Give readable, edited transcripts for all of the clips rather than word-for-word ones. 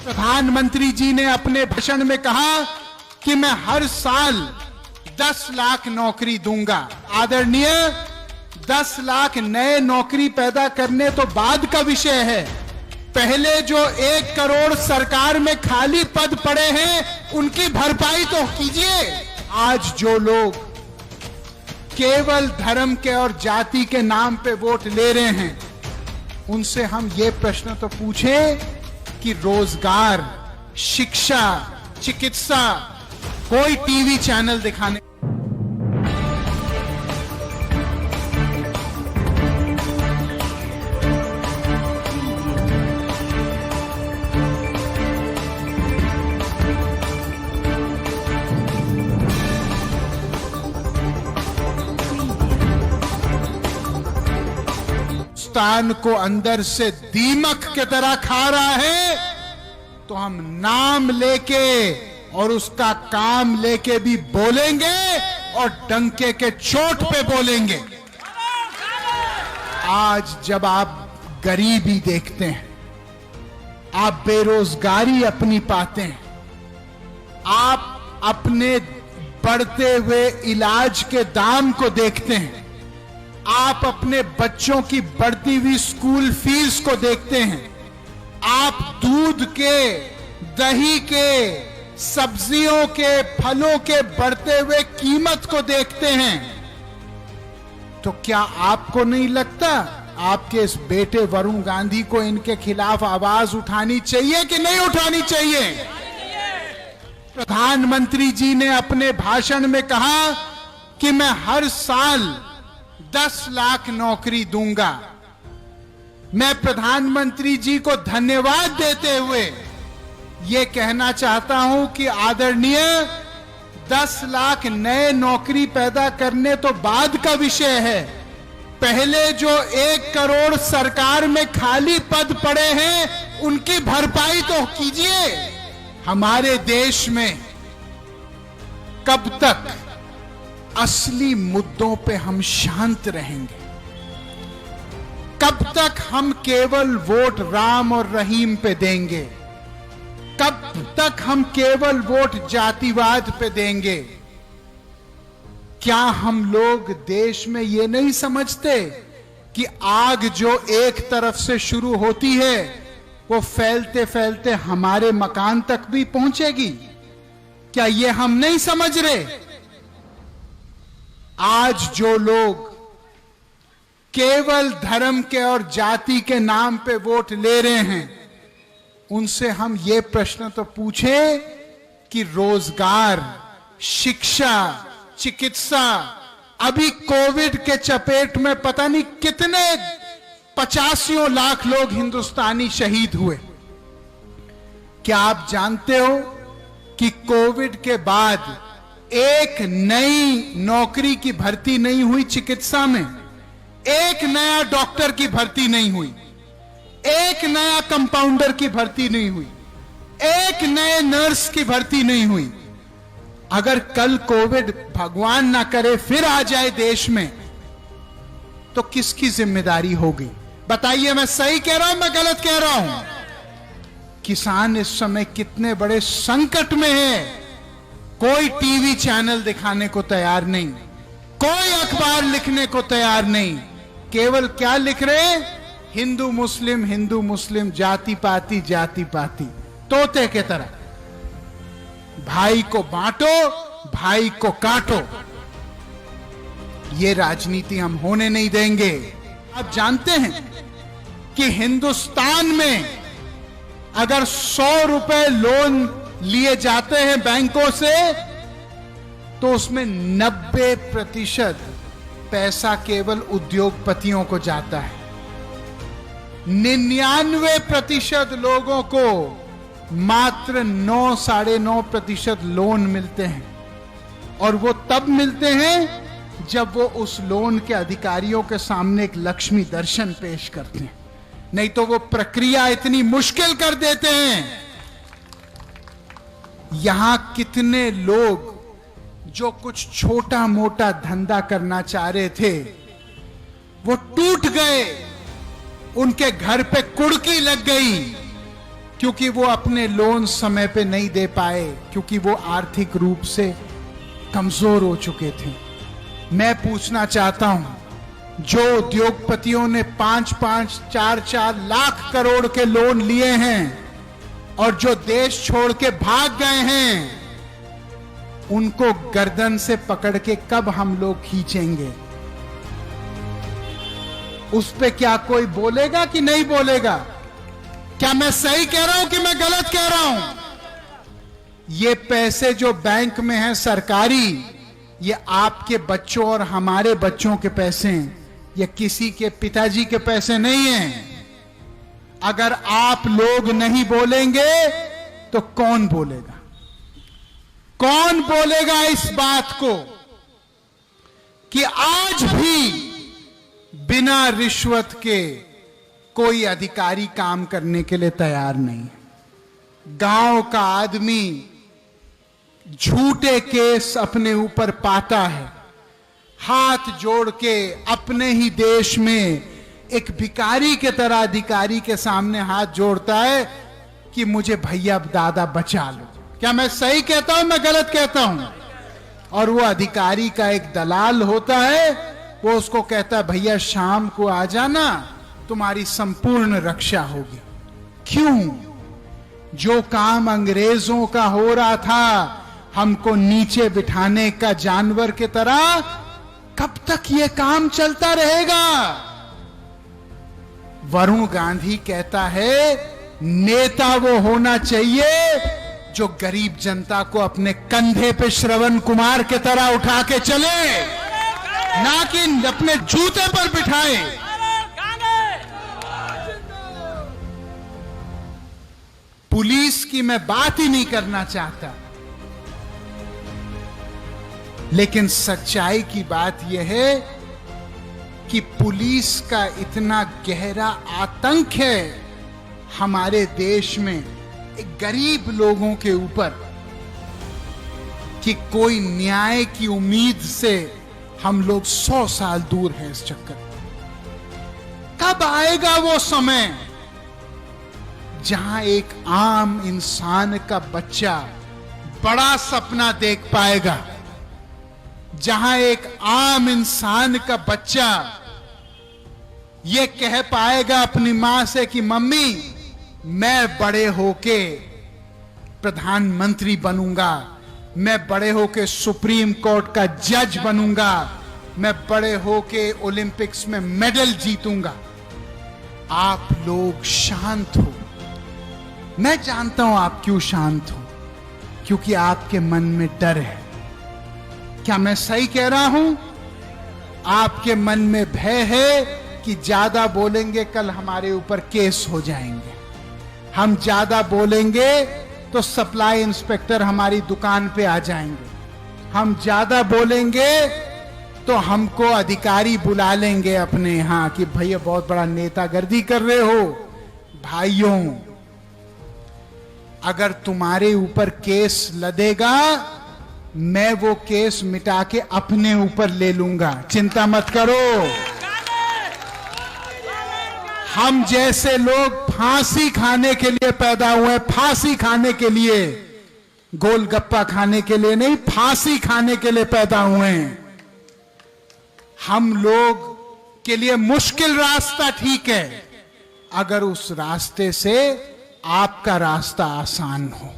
प्रधानमंत्री जी ने अपने भाषण में कहा कि मैं हर साल 10 लाख नौकरी दूंगा। आदरणीय, 10 लाख नए नौकरी पैदा करने तो बाद का विषय है। पहले जो 1 करोड़ सरकार में खाली पद पड़े हैं उनकी भरपाई तो कीजिए। आज जो लोग केवल धर्म के और जाति के नाम पे वोट ले रहे हैं, उनसे हम ये प्रश्न तो पूछें कि रोजगार, शिक्षा, चिकित्सा, कोई टीवी चैनल दिखाने हिंदुस्तान को अंदर से दीमक के तरह खा रहा है, तो हम नाम लेके और उसका काम लेके भी बोलेंगे और डंके के चोट पे बोलेंगे। आज जब आप गरीबी देखते हैं, आप बेरोजगारी अपनी पाते हैं, आप अपने बढ़ते हुए इलाज के दाम को देखते हैं, आप अपने बच्चों की बढ़ती हुई स्कूल फीस को देखते हैं, आप दूध के, दही के, सब्जियों के, फलों के बढ़ते हुए कीमत को देखते हैं, तो क्या आपको नहीं लगता आपके इस बेटे वरुण गांधी को इनके खिलाफ आवाज उठानी चाहिए कि नहीं उठानी चाहिए? प्रधानमंत्री जी ने अपने भाषण में कहा कि मैं हर साल 10 लाख नौकरी दूंगा। मैं प्रधानमंत्री जी को धन्यवाद देते हुए यह कहना चाहता हूं कि आदरणीय, 10 लाख नए नौकरी पैदा करने तो बाद का विषय है। पहले जो 1 करोड़ सरकार में खाली पद पड़े हैं उनकी भरपाई तो कीजिए। हमारे देश में कब तक असली मुद्दों पे हम शांत रहेंगे? कब तक हम केवल वोट राम और रहीम पे देंगे? कब तक हम केवल वोट जातिवाद पे देंगे? क्या हम लोग देश में ये नहीं समझते कि आग जो एक तरफ से शुरू होती है वो फैलते फैलते हमारे मकान तक भी पहुंचेगी? क्या ये हम नहीं समझ रहे? आज जो लोग केवल धर्म के और जाति के नाम पे वोट ले रहे हैं, उनसे हम ये प्रश्न तो पूछें कि रोजगार, शिक्षा, चिकित्सा, अभी कोविड के चपेट में पता नहीं कितने 85 लाख लोग हिंदुस्तानी शहीद हुए। क्या आप जानते हो कि कोविड के बाद एक नई नौकरी की भर्ती नहीं हुई चिकित्सा में, एक नया डॉक्टर की भर्ती नहीं हुई, एक नया कंपाउंडर की भर्ती नहीं हुई, एक नए नर्स की भर्ती नहीं हुई। अगर कल कोविड भगवान ना करे फिर आ जाए देश में, तो किसकी जिम्मेदारी होगी? बताइए, मैं सही कह रहा हूं, मैं गलत कह रहा हूं? किसान इस समय कितने बड़े संकट में है। कोई टीवी चैनल दिखाने को तैयार नहीं, कोई अखबार लिखने को तैयार नहीं। केवल क्या लिख रहे? हिंदू मुस्लिम, जाति पाति, तोते के तरह। भाई को बांटो, भाई को काटो। ये राजनीति हम होने नहीं देंगे। आप जानते हैं कि हिंदुस्तान में अगर 100 रुपए लोन लिए जाते हैं बैंकों से, तो उसमें 90% पैसा केवल उद्योगपतियों को जाता है। 99% लोगों को मात्र 9-9.5% लोन मिलते हैं, और वो तब मिलते हैं जब वो उस लोन के अधिकारियों के सामने एक लक्ष्मी दर्शन पेश करते हैं, नहीं तो वो प्रक्रिया इतनी मुश्किल कर देते हैं। यहां कितने लोग जो कुछ छोटा मोटा धंधा करना चाह रहे थे, वो टूट गए, उनके घर पे कुड़की लग गई, क्योंकि वो अपने लोन समय पे नहीं दे पाए, क्योंकि वो आर्थिक रूप से कमजोर हो चुके थे। मैं पूछना चाहता हूं, जो उद्योगपतियों ने 5-5, 4-4 लाख करोड़ के लोन लिए हैं और जो देश छोड़ के भाग गए हैं, उनको गर्दन से पकड़ के कब हम लोग खींचेंगे? उस पे क्या कोई बोलेगा कि नहीं बोलेगा? क्या मैं सही कह रहा हूं कि मैं गलत कह रहा हूं? ये पैसे जो बैंक में हैं सरकारी, ये आपके बच्चों और हमारे बच्चों के पैसे हैं, ये किसी के पिताजी के पैसे नहीं हैं। अगर आप लोग नहीं बोलेंगे तो कौन बोलेगा? कौन बोलेगा इस बात को कि आज भी बिना रिश्वत के कोई अधिकारी काम करने के लिए तैयार नहीं है? गांव का आदमी झूठे केस अपने ऊपर पाता है, हाथ जोड़ के अपने ही देश में एक भिखारी के तरह अधिकारी के सामने हाथ जोड़ता है कि मुझे भैया दादा बचा लो। क्या मैं सही कहता हूं, मैं गलत कहता हूं? और वो अधिकारी का एक दलाल होता है, वो उसको कहता है भैया शाम को आ जाना, तुम्हारी संपूर्ण रक्षा होगी। क्यों? जो काम अंग्रेजों का हो रहा था, हमको नीचे बिठाने का जानवर के तरह, कब तक ये काम चलता रहेगा? वरुण गांधी कहता है नेता वो होना चाहिए जो गरीब जनता को अपने कंधे पे श्रवण कुमार के तरह उठा के चले, ना कि अपने जूते पर बिठाए। पुलिस की मैं बात ही नहीं करना चाहता, लेकिन सच्चाई की बात यह है कि पुलिस का इतना गहरा आतंक है हमारे देश में एक गरीब लोगों के ऊपर कि कोई न्याय की उम्मीद से हम लोग 100 साल दूर हैं इस चक्कर। कब आएगा वो समय जहां एक आम इंसान का बच्चा बड़ा सपना देख पाएगा, जहां एक आम इंसान का बच्चा ये कह पाएगा अपनी मां से कि मम्मी मैं बड़े होके प्रधानमंत्री बनूंगा, मैं बड़े होके सुप्रीम कोर्ट का जज बनूंगा, मैं बड़े होके ओलंपिक्स में मेडल जीतूंगा। आप लोग शांत हो। मैं जानता हूं आप क्यों शांत हो, क्योंकि आपके मन में डर है। क्या मैं सही कह रहा हूं? आपके मन में भय है कि ज्यादा बोलेंगे कल हमारे ऊपर केस हो जाएंगे, हम ज्यादा बोलेंगे तो सप्लाई इंस्पेक्टर हमारी दुकान पे आ जाएंगे, हम ज्यादा बोलेंगे तो हमको अधिकारी बुला लेंगे अपने यहां कि भैया बहुत बड़ा नेतागर्दी कर रहे हो। भाइयों, अगर तुम्हारे ऊपर केस लदेगा, मैं वो केस मिटा के अपने ऊपर ले लूंगा, चिंता मत करो। हम जैसे लोग फांसी खाने के लिए पैदा हुए, फांसी खाने के लिए, गोलगप्पा खाने के लिए नहीं, फांसी खाने के लिए पैदा हुए हैं। हम लोग के लिए मुश्किल रास्ता ठीक है, अगर उस रास्ते से आपका रास्ता आसान हो।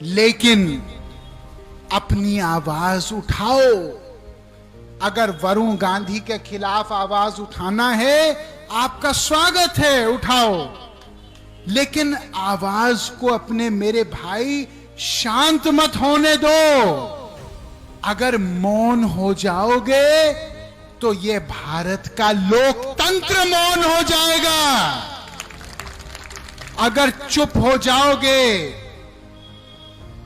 लेकिन अपनी आवाज उठाओ। अगर वरुण गांधी के खिलाफ आवाज उठाना है, आपका स्वागत है, उठाओ। लेकिन आवाज को अपने मेरे भाई शांत मत होने दो। अगर मौन हो जाओगे तो ये भारत का लोकतंत्र मौन हो जाएगा। अगर चुप हो जाओगे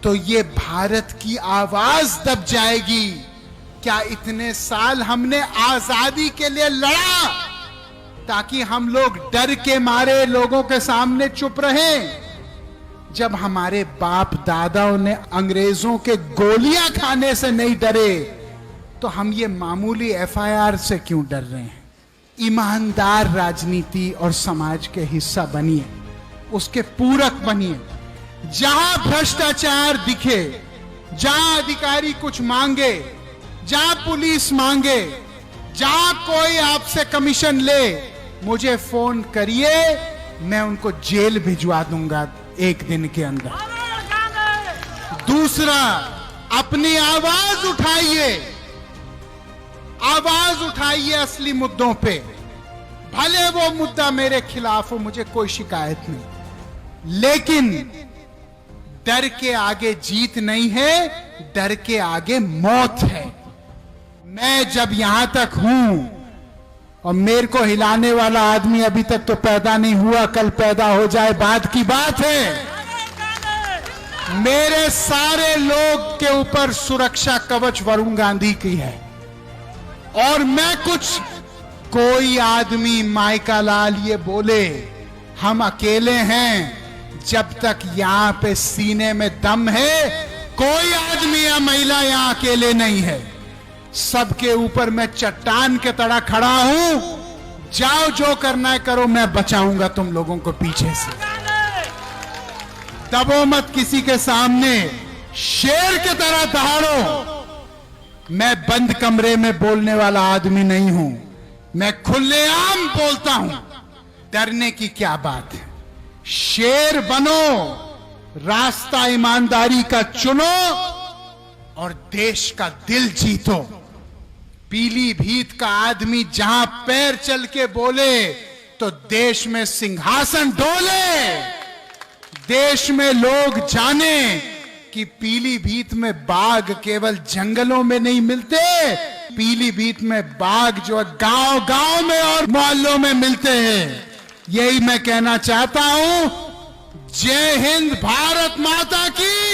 तो ये भारत की आवाज दब जाएगी। क्या इतने साल हमने आजादी के लिए लड़ा ताकि हम लोग डर के मारे लोगों के सामने चुप रहें? जब हमारे बाप दादाओं ने अंग्रेजों के गोलियां खाने से नहीं डरे, तो हम ये मामूली एफआईआर से क्यों डर रहे हैं? ईमानदार राजनीति और समाज के हिस्सा बनिए, उसके पूरक बनिए। जहां भ्रष्टाचार दिखे, जहां अधिकारी कुछ मांगे, जहां पुलिस मांगे, जहां कोई आपसे कमीशन ले, मुझे फोन करिए, मैं उनको जेल भिजवा दूंगा 1 दिन के अंदर। दूसरा, अपनी आवाज उठाइए, आवाज उठाइए असली मुद्दों पे। भले वो मुद्दा मेरे खिलाफ हो, मुझे कोई शिकायत नहीं, लेकिन डर के आगे जीत नहीं है, डर के आगे मौत है। मैं जब यहां तक हूं और मेरे को हिलाने वाला आदमी अभी तक तो पैदा नहीं हुआ, कल पैदा हो जाए बाद की बात है। मेरे सारे लोग के ऊपर सुरक्षा कवच वरुण गांधी की है। और मैं कोई आदमी माइका लाल ये बोले हम अकेले हैं, जब तक यहां पे सीने में दम है, कोई आदमी या महिला यहां अकेले नहीं है। सबके ऊपर मैं चट्टान के तरह खड़ा हूं। जाओ, जो करना है करो, मैं बचाऊंगा तुम लोगों को पीछे से। दबो मत किसी के सामने, शेर की तरह दहाड़ो। मैं बंद कमरे में बोलने वाला आदमी नहीं हूं, मैं खुलेआम बोलता हूं। डरने की क्या बात है? शेर बनो, रास्ता ईमानदारी का चुनो और देश का दिल जीतो। पीलीभीत का आदमी जहां पैर चल के बोले तो देश में सिंहासन डोले। देश में लोग जाने कि पीलीभीत में बाघ केवल जंगलों में नहीं मिलते, पीलीभीत में बाघ जो गांव गांव में और मोहल्लों में मिलते हैं। यही मैं कहना चाहता हूं। जय हिंद, भारत माता की।